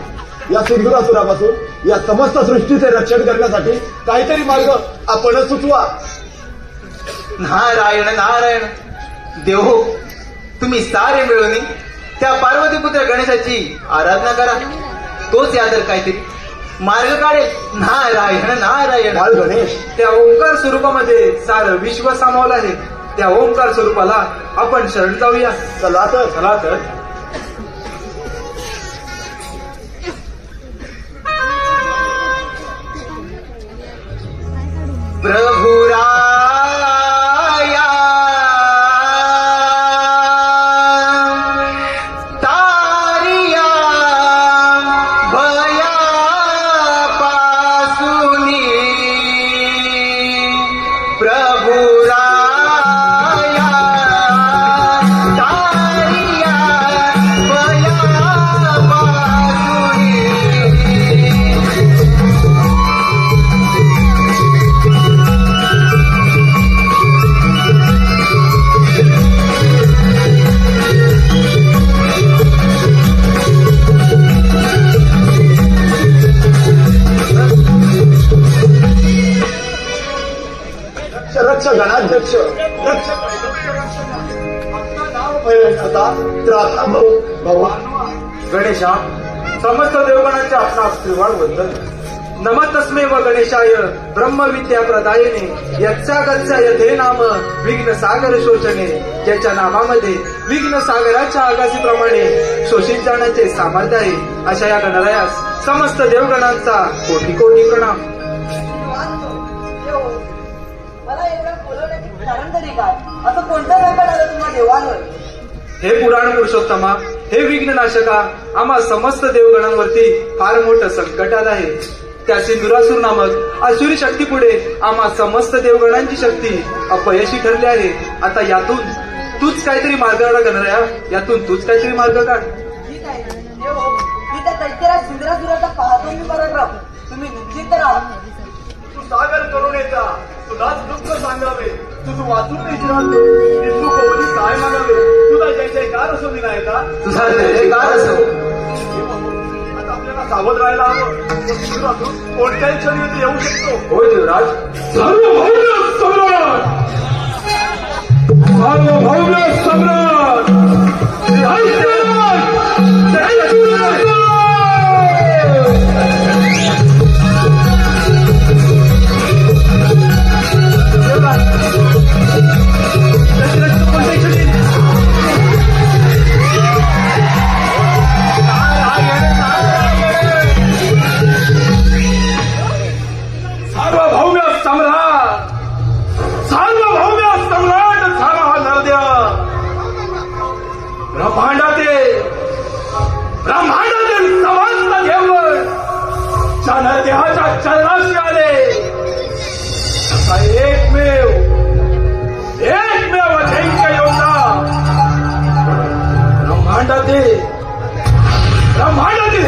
या सिंधुरासुरापासून या समस्त सृष्टीचे रक्षण करण्यासाठी काहीतरी मार्ग आपणच सुचवा. नारायण नारायण देव हो तुम्ही सारे मिळून त्या पार्वतीपुत्र गणेशाची आराधना करा तोच यादर काहीतरी मार्ग काढेल. नारायण नारायण बाळ गणेश, त्या ओंकार स्वरूपामध्ये सारं विश्व सामावलं आहे. त्या ओंकार स्वरूपाला आपण शरण जाऊया. चला तर. चला तर. प्रभु राया तारिया भयापासूनी प्रभु राया तारिया भयापासूनी रक्ष गणाध्यक्ष रक्ष भगवान गणेशा समस्त देवगणांच्या आपणास त्रिवार वंदन. नमस्तस्मै व गणेशाय ब्रह्मविद्या प्रदायने यच्चा गच्चा यथे नाम विघ्न सागर शोषणे. ज्याच्या नामामध्ये विघ्न सागराच्या आगासीप्रमाणे शोषित जाण्याचे सामर्थ्य आहे अशा या गणरायास समस्त देवगणांचा कोटी कोटी प्रणाम. मला एवढं बोलवण्याचे कारण तरी काय? असं कोणतं संकट आलं तुम्हा देवांवर? हे पुराण पुरुषोत्तमा, हे विघ्ननाशका, आम्हा समस्त देवगणांवरती फार मोठं संकट आलं आहे. त्या सिंधुरासूर नामक आसुरी शक्तीपुढे आम्हा समस्त देवगणांची शक्ती अपयशी ठरली आहे. आता यातून तूच काहीतरी मार्ग काढ गणराया, यातून तूच काहीतरी मार्ग काढ. ठीक आहे देव, मी त्या दैत्यराज सिंधुरासुराचा पाहतो मी पराक्रम. तुम्ही निश्चित राहा. तू सागर करुणेचा तुलाच दुःख सांगावे. तुझं वाचून विचारतो तू कोणी काय मागावे. तुला जय जयकार असो विनायका. तुझा जय जयकार असो. आता आपल्याला सावध राहायला हवं. कोणत्याही क्षणी इथे येऊ शकतो. होय देवराज. सार्वभौम सम्राट सार्वभौम सम्राट ब्रह्मांडातील समस्त देव देहाच्या चरणाशी आले. असा एकमेव अजिंक्य योद्धा ब्रह्मांडातील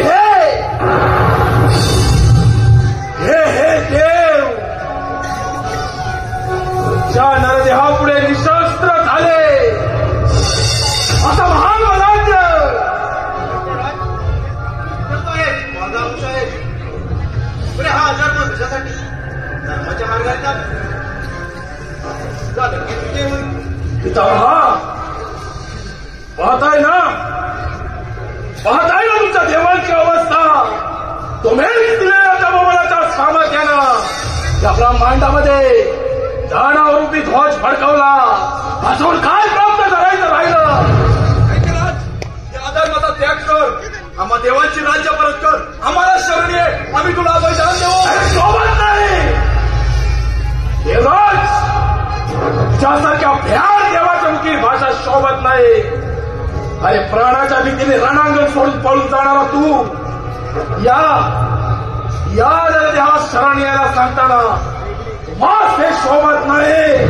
हे देव ज्या नरदेहापुढे निशस्त्र झाले असं महान राज्य हा आजार तो कशासाठी धर्माच्या मार्गाने पितामहा पाहताय ना तुमच्या देवांची अवस्था तुम्हीच दिलेल्या तपोबलाच्या सामर्थ्यानं या ब्रह्मांडामध्ये दानावरूपी ध्वज फडकवला अजून काय प्राप्त करायचं राहिलं अधर्माचा त्याग कर आम्हा देवांची राज्य परत कर आम्हाला शरण ये आम्ही तुला बलिदान देऊ सोबत नाही देवराज तुझ्यासारख्या भ्याड देवाच्या मुखी भाषा शोभत नाही अरे प्राणाच्या भीतीने रणांगण सोडून पळून जाणारा तू या देहा शरण यायला सांगताना मास हे शोभत नाही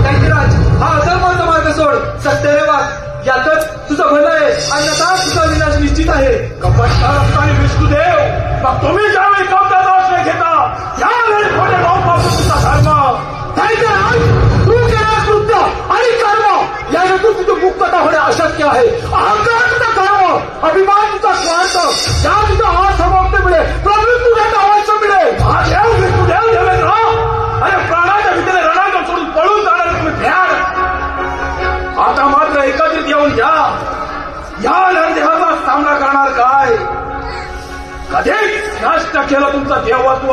दैत्यराज हा अधर्माचा मार्ग सोड सत्तेने वाग यातच तुझं भलं आहे अन्यथा तुझा विनाश निश्चित आहे कपटकार असताना विष्णुदेव मग तुम्ही ज्यावेळी कब्जाचा आश्रय घेता यावेळी खोटे पासून तुझा धर्म दैत्यराज तू केलेलं कृत्य आणि कर्म याच्यातून तुझं मुक्तता होणे अशक्य आहे अहंकार तुझा कर्म अभिमान तुझा स्वार्थ त्या तुझा हा समाप्त मिळेल प्रभू तुझ्या अवश्य मिळेल हा देव विष्णुदेव देवेंद्र अरे प्राणाच्या भीतीने रणांगण सोडून पळून जाणारे तुम्ही भ्याड आता मात्र एकत्रित येऊन या नरदेहाचा सामना करणार काय कधीच नष्ट केलं तुमचं देवत्व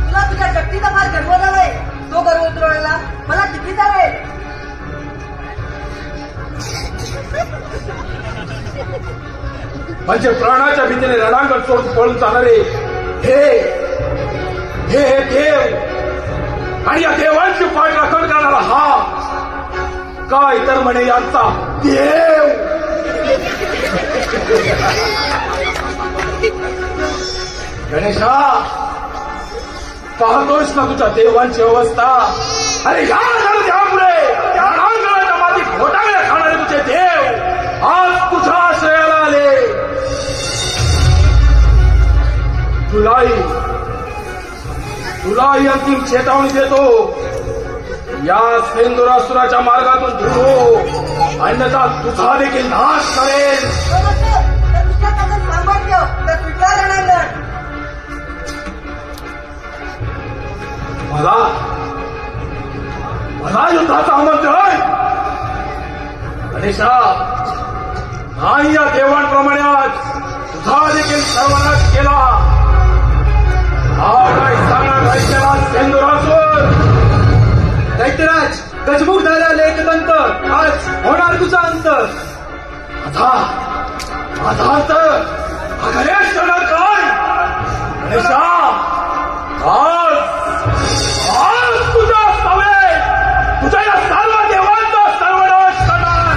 तुला तुझ्या शक्तीचा फार गर्व झालाय तो गर्व उतरवायला मला किती चालेल म्हणजे प्राणाच्या भीतीने रणांगण सोडून पळून जाणारे हे देव आणि या देवांची पाठ राखण करणारा हा काय तर म्हणे यांचा देव गणेशा पाहतोयस ना तुझ्या देवांची अवस्था अरे या देवापुढे रणांगणाच्या मातीत घोटाळ्या खाणारे तुझे देव आज तुझ्या आश्रयाला आले तुलाही अंतिम चेतावणी देतो या सेंदुरासुराच्या मार्गातून धुरो अन्यथा तुझा देखील नाश करेल सामर्थ्य तर तुझ्या रणांगण मला युद्धाचा आमंत्रण गणेशा नाही या देवांप्रमाणे आज तुझा देखील सर्वनाश केला दैत्यराज गजमुख झाला लेखदंत आज होणार तुझा अंत माझा अंत हा गणेश करणार काय गणेशा आज तुझा सवे तुझ्या या सर्व देवांचा सर्वनाश करणार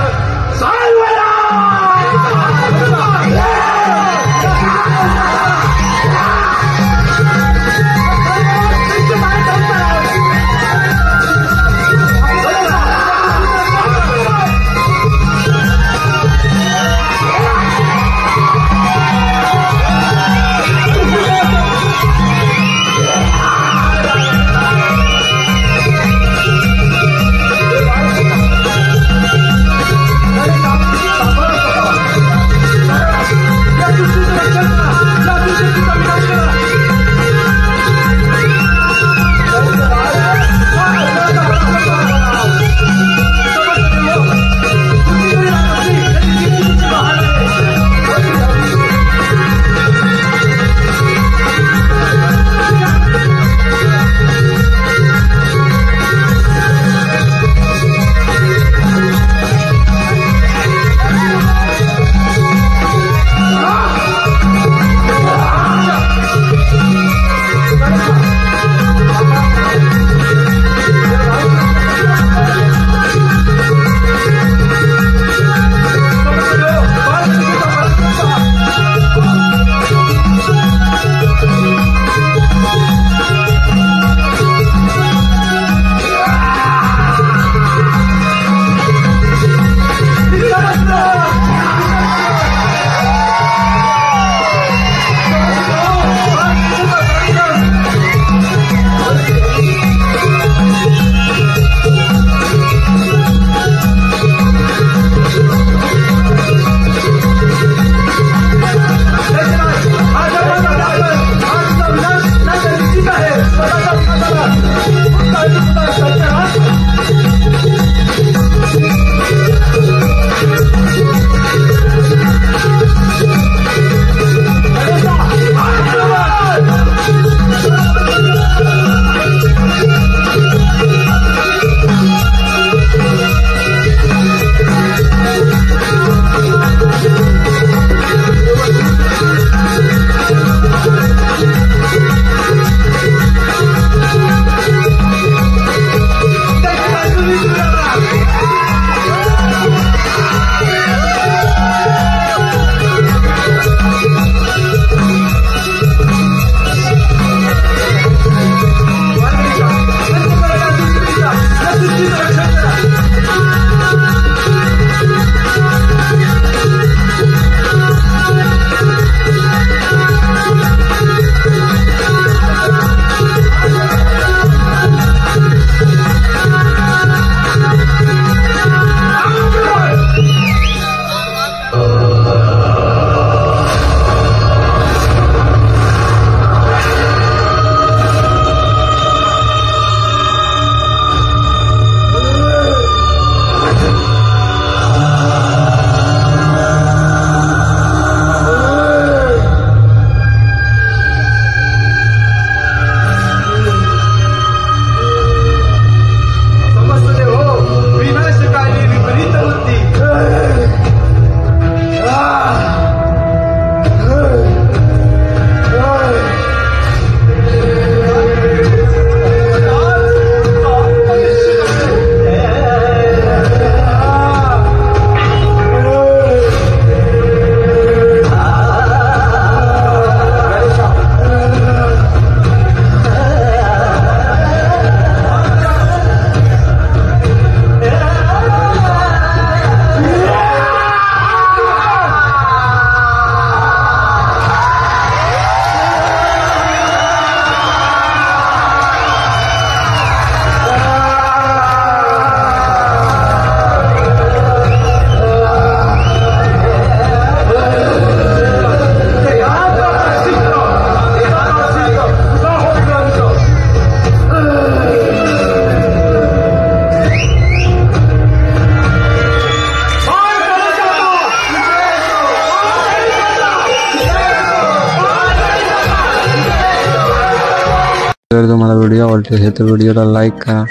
आवडले असेल तर व्हिडिओला लाईक करा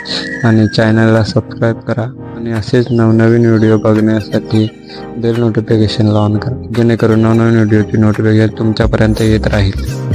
आणि चॅनलला सबस्क्राईब करा आणि असेच नवनवीन व्हिडिओ बघण्यासाठी बेल नोटिफिकेशनला ऑन करा, जेणेकरून नवनवीन व्हिडिओची नोटिफिकेशन तुमच्यापर्यंत येत राहील.